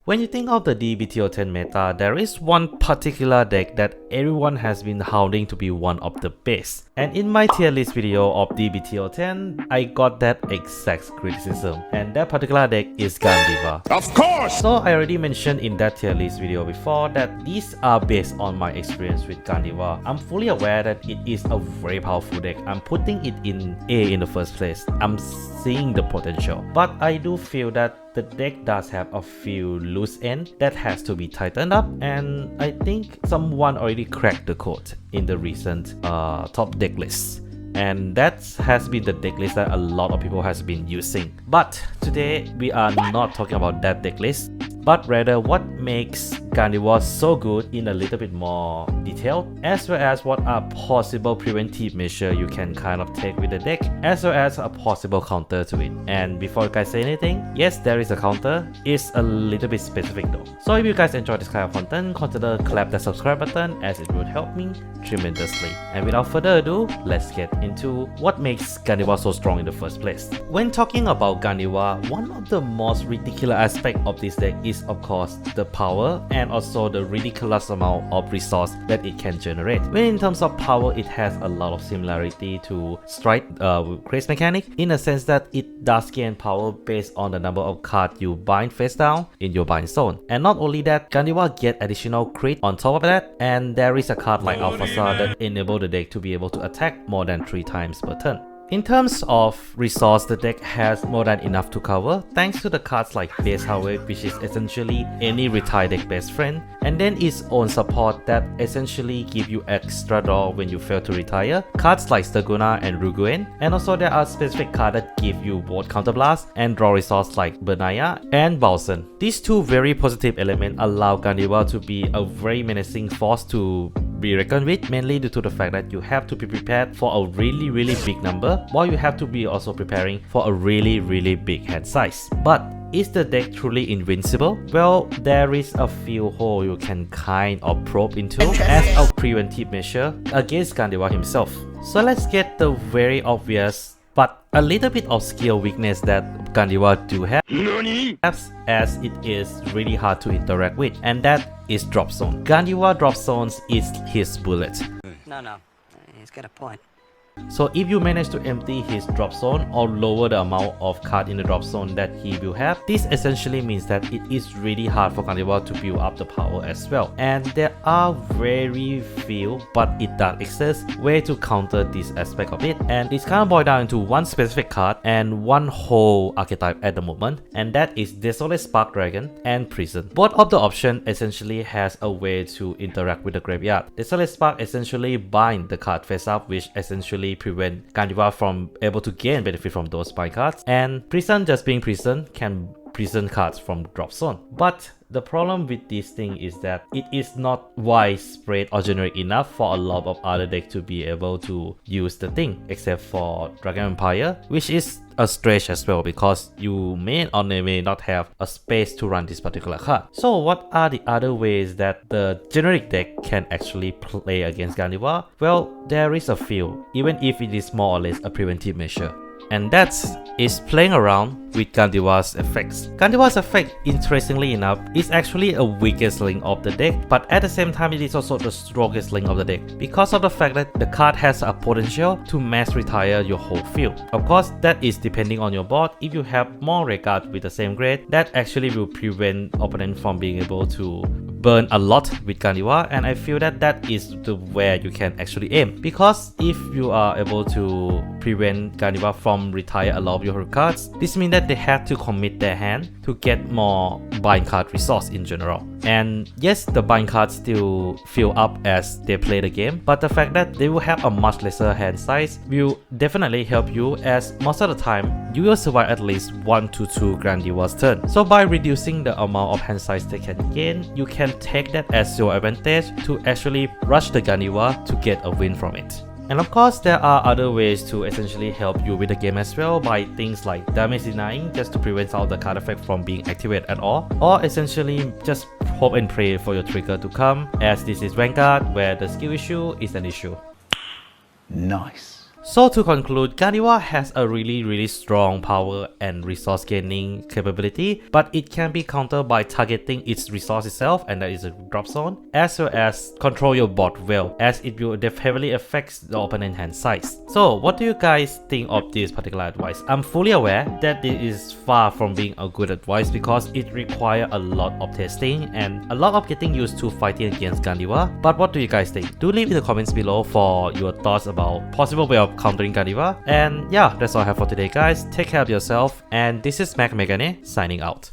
When you think of the DBTO10 meta, there is one particular deck that everyone has been hounding to be one of the best. And in my tier list video of DBTO10, I got that exact criticism. And that particular deck is Ghandiva. Of course! So I already mentioned in that tier list video before that these are based on my experience with Ghandiva. I'm fully aware that it is a very powerful deck. I'm putting it in A in the first place. I'm seeing the potential. But I do feel that the deck does have a few loose ends that has to be tightened up, and I think someone already cracked the code in the recent top deck list. And that has been the deck list that a lot of people has been using. But today we are not talking about that deck list, but rather what makes Ghandiva so good in a little bit more detail, as well as what are possible preventive measures you can kind of take with the deck, as well as a possible counter to it. And before you guys say anything, yes, there is a counter. It's a little bit specific though. So if you guys enjoy this kind of content, consider clap that subscribe button as it would help me tremendously. And without further ado, let's get into what makes Ghandiva so strong in the first place. When talking about Ghandiva, one of the most ridiculous aspects of this deck is of course the power and also the ridiculous amount of resource that it can generate. When in terms of power, it has a lot of similarity to Strike Grace mechanic in a sense that it does gain power based on the number of cards you bind face down in your bind zone. And not only that, Ghandiva get additional crit on top of that, and there is a card like Alphasa that enable the deck to be able to attack more than 3 times per turn. In terms of resource, the deck has more than enough to cover thanks to the cards like Base Harvest, which is essentially any retired deck best friend, and then its own support that essentially give you extra draw when you fail to retire, cards like Steguna and Ruguen, and also there are specific cards that give you both counterblast and draw resource like Benaya and Balsan. These two very positive elements allow Ghandiva to be a very menacing force to be reckoned with, mainly due to the fact that you have to be prepared for a really big number, while you have to be also preparing for a really big hand size. But is the deck truly invincible? Well, there is a few holes you can kind of probe into as a preventive measure against Ghandiva himself. So let's get the very obvious but a little bit of skill weakness that Ghandiva do have, as it is really hard to interact with, and that is drop zone. Ghandiva drop zones is his bullet. No, he's got a point. So if you manage to empty his drop zone or lower the amount of card in the drop zone that he will have, this essentially means that it is really hard for Ghandiva to build up the power as well. And there are very few, but it does exist, way to counter this aspect of it. And it's kind of boiled down into one specific card and one whole archetype at the moment, and that is Desolate Spark Dragon and Prison. Both of the options essentially has a way to interact with the graveyard. Desolate Spark essentially bind the card face up, which essentially prevent Ghandiva from able to gain benefit from those bind cards, and Prison, just being Prison, can prison cards from drop zone. But the problem with this thing is that it is not widespread or generic enough for a lot of other decks to be able to use the thing, except for Dragon Empire, which is a stretch as well because you may or may not have a space to run this particular card. So what are the other ways that the generic deck can actually play against Ghandiva? Well, there is a few, even if it is more or less a preventive measure. And that is playing around with Ghandiva's effects. Ghandiva's effect, interestingly enough, is actually a weakest link of the deck, but at the same time it is also the strongest link of the deck because of the fact that the card has a potential to mass retire your whole field. Of course, that is depending on your board. If you have more red cards with the same grade, that actually will prevent opponent from being able to burn a lot with Ghandiva, and I feel that that is the where you can actually aim, because if you are able to prevent Ghandiva from retire a lot of your cards, this means that they have to commit their hand to get more bind card resource in general. And yes, the bind cards still fill up as they play the game, but the fact that they will have a much lesser hand size will definitely help you, as most of the time you will survive at least 1 to 2 Ghandiva's turn. So by reducing the amount of hand size they can gain, you can take that as your advantage to actually rush the Ghandiva to get a win from it. And of course, there are other ways to essentially help you with the game as well, by things like damage denying, just to prevent all the card effect from being activated at all, or essentially just hope and pray for your trigger to come, as this is Vanguard, where the skill issue is an issue. Nice. So to conclude, Ghandiva has a really strong power and resource gaining capability, but it can be countered by targeting its resource itself, and that is a drop zone, as well as control your bot well, as it will heavily affect the opponent hand size. So what do you guys think of this particular advice? I'm fully aware that it is far from being a good advice because it requires a lot of testing and a lot of getting used to fighting against Ghandiva. But what do you guys think? Do leave in the comments below for your thoughts about possible way of countering Ghandiva. And yeah, that's all I have for today, guys. Take care of yourself, and this is McMegane signing out.